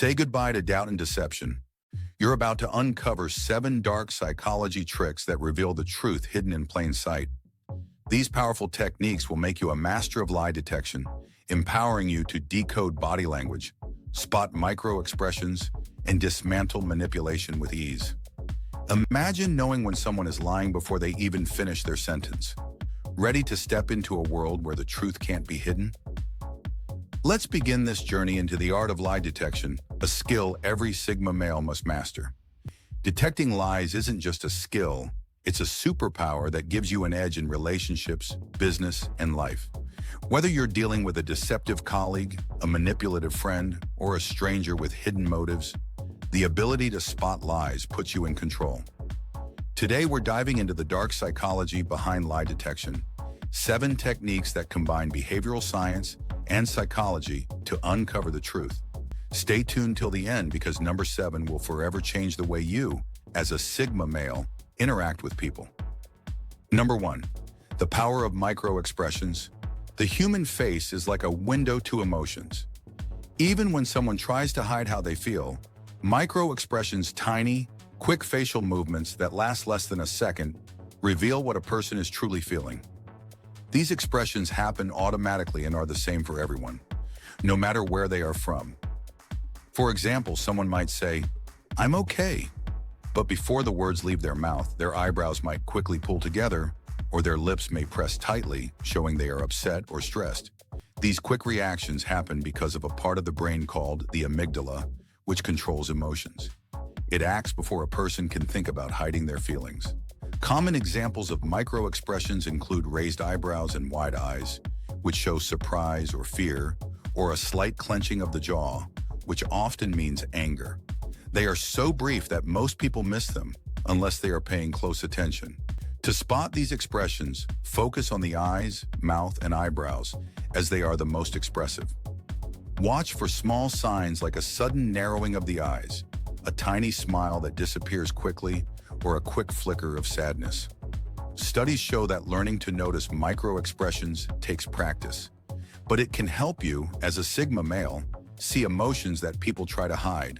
Say goodbye to doubt and deception. You're about to uncover 7 dark psychology tricks that reveal the truth hidden in plain sight. These powerful techniques will make you a master of lie detection, empowering you to decode body language, spot micro-expressions, and dismantle manipulation with ease. Imagine knowing when someone is lying before they even finish their sentence. Ready to step into a world where the truth can't be hidden? Let's begin this journey into the art of lie detection, a skill every Sigma male must master. Detecting lies isn't just a skill, it's a superpower that gives you an edge in relationships, business, and life. Whether you're dealing with a deceptive colleague, a manipulative friend, or a stranger with hidden motives, the ability to spot lies puts you in control. Today, we're diving into the dark psychology behind lie detection, 7 techniques that combine behavioral science and psychology to uncover the truth. Stay tuned till the end because number 7 will forever change the way you, as a Sigma male, interact with people. Number 1, the power of micro-expressions. The human face is like a window to emotions. Even when someone tries to hide how they feel, micro-expressions, tiny, quick facial movements that last less than a second, reveal what a person is truly feeling. These expressions happen automatically and are the same for everyone, no matter where they are from. For example, someone might say, "I'm okay," but before the words leave their mouth, their eyebrows might quickly pull together, or their lips may press tightly, showing they are upset or stressed. These quick reactions happen because of a part of the brain called the amygdala, which controls emotions. It acts before a person can think about hiding their feelings. Common examples of micro-expressions include raised eyebrows and wide eyes, which show surprise or fear, or a slight clenching of the jaw, which often means anger. They are so brief that most people miss them, unless they are paying close attention. To spot these expressions, focus on the eyes, mouth, and eyebrows, as they are the most expressive. Watch for small signs like a sudden narrowing of the eyes, a tiny smile that disappears quickly, or a quick flicker of sadness. Studies show that learning to notice micro-expressions takes practice, but it can help you, as a Sigma male, see emotions that people try to hide,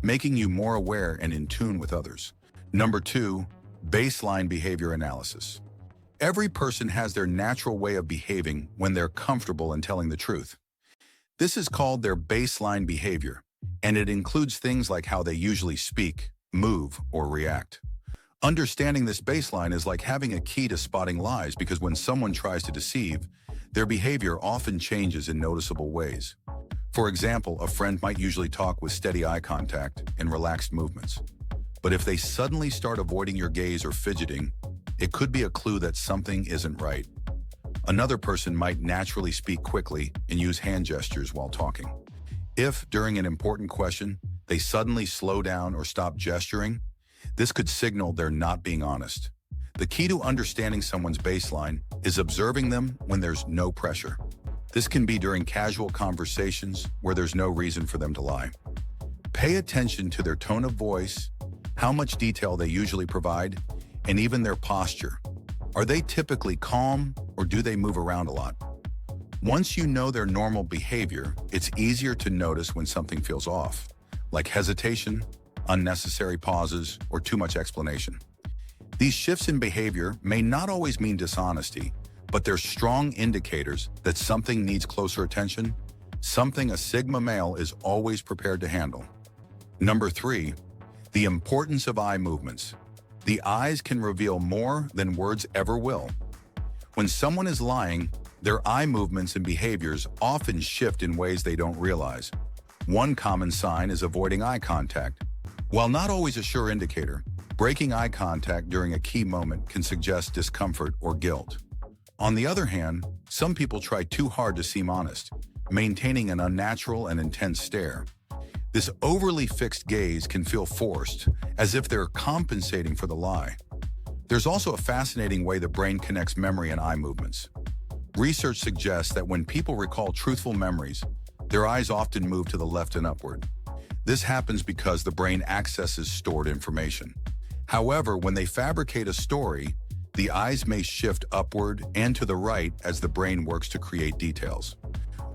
making you more aware and in tune with others. Number 2, baseline behavior analysis. Every person has their natural way of behaving when they're comfortable in telling the truth. This is called their baseline behavior, and it includes things like how they usually speak, move, or react. Understanding this baseline is like having a key to spotting lies because when someone tries to deceive, their behavior often changes in noticeable ways. For example, a friend might usually talk with steady eye contact and relaxed movements. But if they suddenly start avoiding your gaze or fidgeting, it could be a clue that something isn't right. Another person might naturally speak quickly and use hand gestures while talking. If, during an important question, they suddenly slow down or stop gesturing, this could signal they're not being honest. The key to understanding someone's baseline is observing them when there's no pressure. This can be during casual conversations where there's no reason for them to lie. Pay attention to their tone of voice, how much detail they usually provide, and even their posture. Are they typically calm, or do they move around a lot? Once you know their normal behavior, it's easier to notice when something feels off, like hesitation, unnecessary pauses, or too much explanation. These shifts in behavior may not always mean dishonesty, but they're strong indicators that something needs closer attention, something a Sigma male is always prepared to handle. Number 3, the importance of eye movements. The eyes can reveal more than words ever will. When someone is lying, their eye movements and behaviors often shift in ways they don't realize. One common sign is avoiding eye contact. While not always a sure indicator, breaking eye contact during a key moment can suggest discomfort or guilt. On the other hand, some people try too hard to seem honest, maintaining an unnatural and intense stare. This overly fixed gaze can feel forced, as if they're compensating for the lie. There's also a fascinating way the brain connects memory and eye movements. Research suggests that when people recall truthful memories, their eyes often move to the left and upward. This happens because the brain accesses stored information. However, when they fabricate a story, the eyes may shift upward and to the right as the brain works to create details.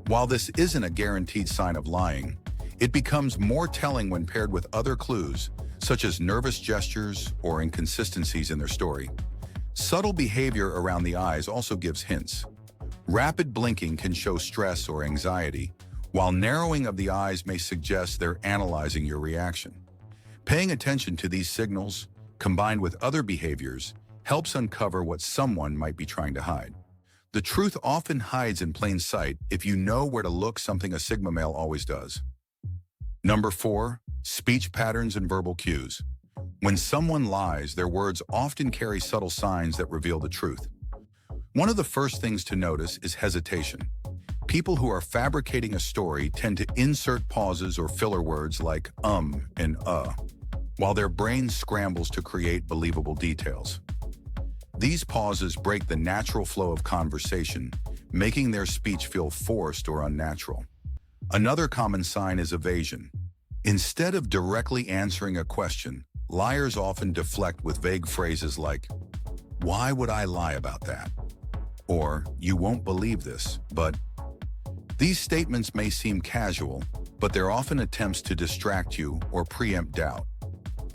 While this isn't a guaranteed sign of lying, It becomes more telling when paired with other clues, such as nervous gestures or inconsistencies in their story. Subtle behavior around the eyes also gives hints. Rapid blinking can show stress or anxiety, while narrowing of the eyes may suggest they're analyzing your reaction. Paying attention to these signals, combined with other behaviors, helps uncover what someone might be trying to hide. The truth often hides in plain sight if you know where to look, something a Sigma male always does. Number 4, speech patterns and verbal cues. When someone lies, their words often carry subtle signs that reveal the truth. One of the first things to notice is hesitation. People who are fabricating a story tend to insert pauses or filler words like and while their brain scrambles to create believable details. These pauses break the natural flow of conversation, making their speech feel forced or unnatural. Another common sign is evasion. Instead of directly answering a question, liars often deflect with vague phrases like, "Why would I lie about that?" Or, "You won't believe this, but..." These statements may seem casual, but they're often attempts to distract you or preempt doubt.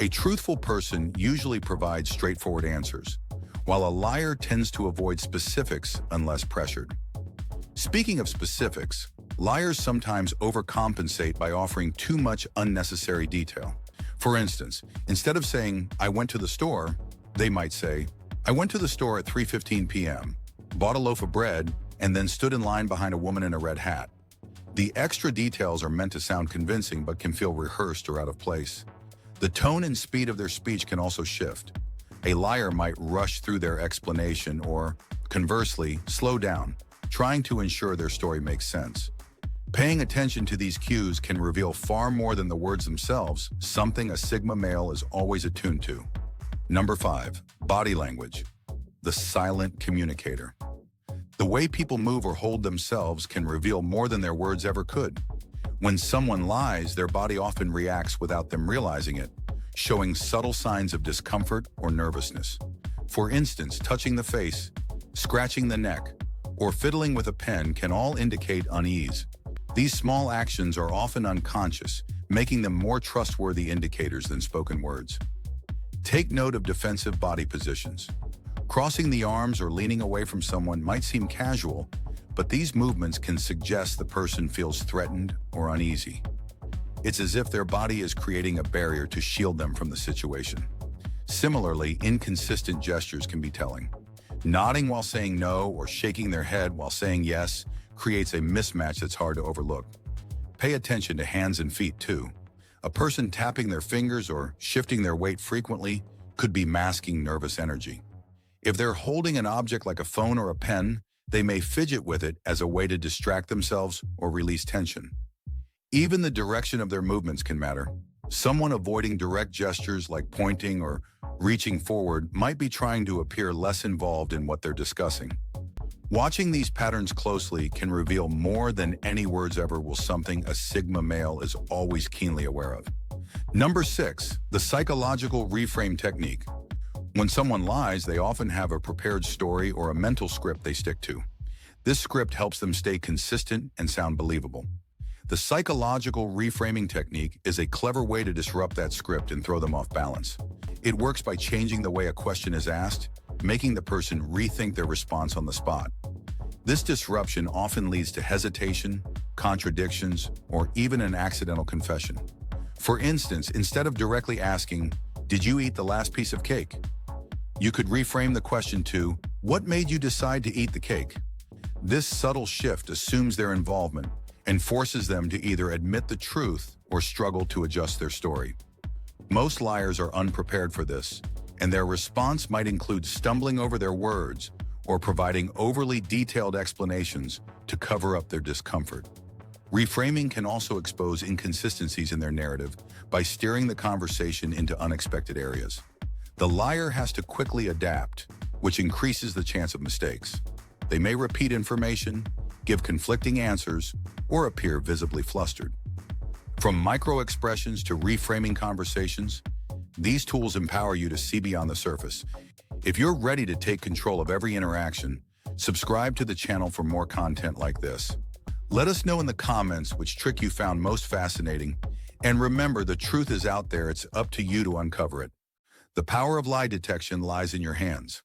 A truthful person usually provides straightforward answers, while a liar tends to avoid specifics unless pressured. Speaking of specifics, liars sometimes overcompensate by offering too much unnecessary detail. For instance, instead of saying, "I went to the store," they might say, "I went to the store at 3:15 p.m., bought a loaf of bread, and then stood in line behind a woman in a red hat." The extra details are meant to sound convincing but can feel rehearsed or out of place. The tone and speed of their speech can also shift. A liar might rush through their explanation or, conversely, slow down, trying to ensure their story makes sense. Paying attention to these cues can reveal far more than the words themselves, something a Sigma male is always attuned to. Number 5, body language. The silent communicator. The way people move or hold themselves can reveal more than their words ever could. When someone lies, their body often reacts without them realizing it, showing subtle signs of discomfort or nervousness. For instance, touching the face, scratching the neck, or fiddling with a pen can all indicate unease. These small actions are often unconscious, making them more trustworthy indicators than spoken words. Take note of defensive body positions. Crossing the arms or leaning away from someone might seem casual, but these movements can suggest the person feels threatened or uneasy. It's as if their body is creating a barrier to shield them from the situation. Similarly, inconsistent gestures can be telling. Nodding while saying no or shaking their head while saying yes creates a mismatch that's hard to overlook. Pay attention to hands and feet too. A person tapping their fingers or shifting their weight frequently could be masking nervous energy. If they're holding an object like a phone or a pen, they may fidget with it as a way to distract themselves or release tension. Even the direction of their movements can matter. Someone avoiding direct gestures like pointing or reaching forward might be trying to appear less involved in what they're discussing. Watching these patterns closely can reveal more than any words ever will, something a Sigma male is always keenly aware of. Number 6, the Psychological Reframe Technique. When someone lies, they often have a prepared story or a mental script they stick to. This script helps them stay consistent and sound believable. The Psychological Reframing Technique is a clever way to disrupt that script and throw them off balance. It works by changing the way a question is asked, making the person rethink their response on the spot. This disruption often leads to hesitation, contradictions, or even an accidental confession. For instance, instead of directly asking, "Did you eat the last piece of cake?" you could reframe the question to, "What made you decide to eat the cake?" This subtle shift assumes their involvement and forces them to either admit the truth or struggle to adjust their story. Most liars are unprepared for this, and their response might include stumbling over their words or providing overly detailed explanations to cover up their discomfort. Reframing can also expose inconsistencies in their narrative by steering the conversation into unexpected areas. The liar has to quickly adapt, which increases the chance of mistakes. They may repeat information, give conflicting answers, or appear visibly flustered. From micro-expressions to reframing conversations, these tools empower you to see beyond the surface. If you're ready to take control of every interaction, subscribe to the channel for more content like this. Let us know in the comments which trick you found most fascinating. And remember, the truth is out there. It's up to you to uncover it. The power of lie detection lies in your hands.